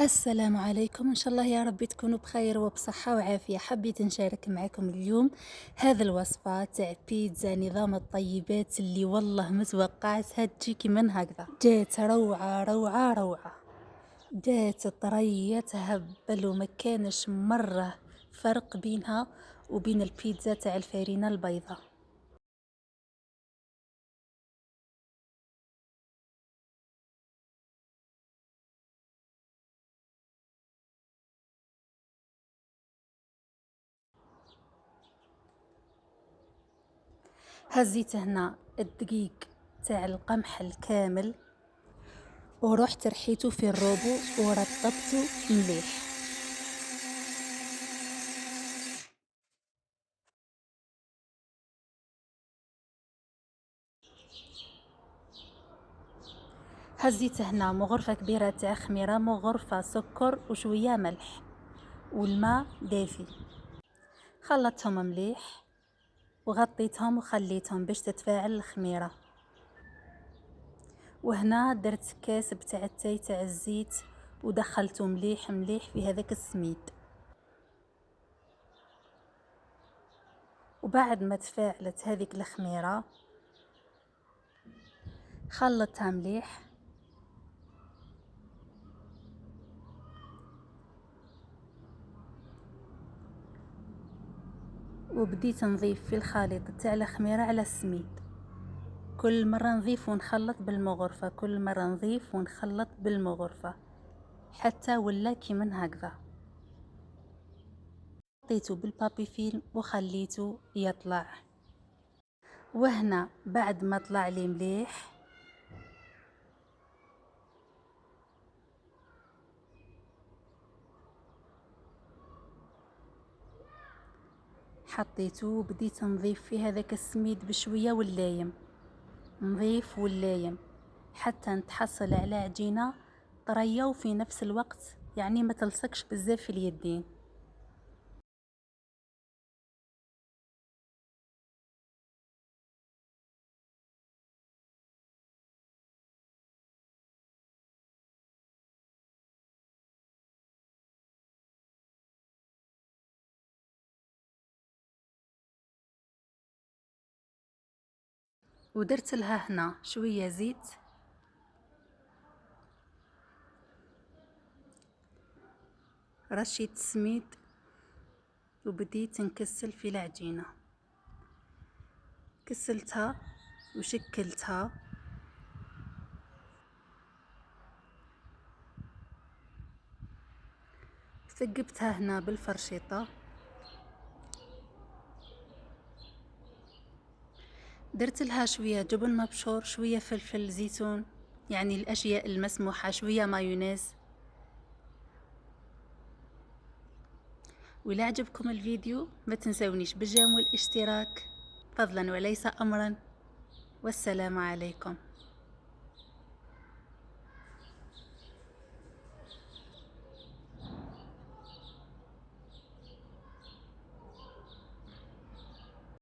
السلام عليكم، إن شاء الله يا رب تكونوا بخير وبصحة وعافية. حبيت نشارك معكم اليوم هذا الوصفة تاع بيتزا نظام الطيبات اللي والله ما توقعتها تجي كيما هكذا. جات روعة روعة روعة، جات طرية تهبل وما كانش مرة فرق بينها وبين البيتزا تاع الفارينة البيضاء. هزيت هنا الدقيق تاع القمح الكامل ورحت رحيته في الروبو ورطبته مليح. هزيت هنا مغرفة كبيرة تاع خميرة، مغرفة سكر وشوية ملح والماء دافي. خلطتهم مليح وغطيتهم وخليتهم باش تتفاعل الخميرة. وهنا درت كاس بتاع التاي تاع الزيت ودخلته مليح مليح في هذاك السميد. وبعد ما تفاعلت هذيك الخميرة خلطتها مليح وبديت نضيف في الخليط تاع الخميرة على السميد. كل مرة نضيف ونخلط بالمغرفة، كل مرة نضيف ونخلط بالمغرفة حتى ولا كيمن هكذا. حطيته بالبابي فيلم وخليته يطلع. وهنا بعد ما طلع لي مليح حطيته وبديت نضيف في هذاك السميد بشوية واللايم، نضيف واللايم حتى نتحصل على عجينة طرية وفي نفس الوقت يعني ما تلصقش بزاف في اليدين. ودرت لها هنا شوية زيت رشيت سميد وبديت نكسل في العجينة. كسلتها وشكلتها ثقبتها هنا بالفرشيطة. درت لها شوية جبن مبشور، شوية فلفل زيتون، يعني الأشياء المسموحة، شوية مايونيز. وإذا عجبكم الفيديو ما تنسونيش بالجيم والاشتراك فضلا وليس أمرا. والسلام عليكم.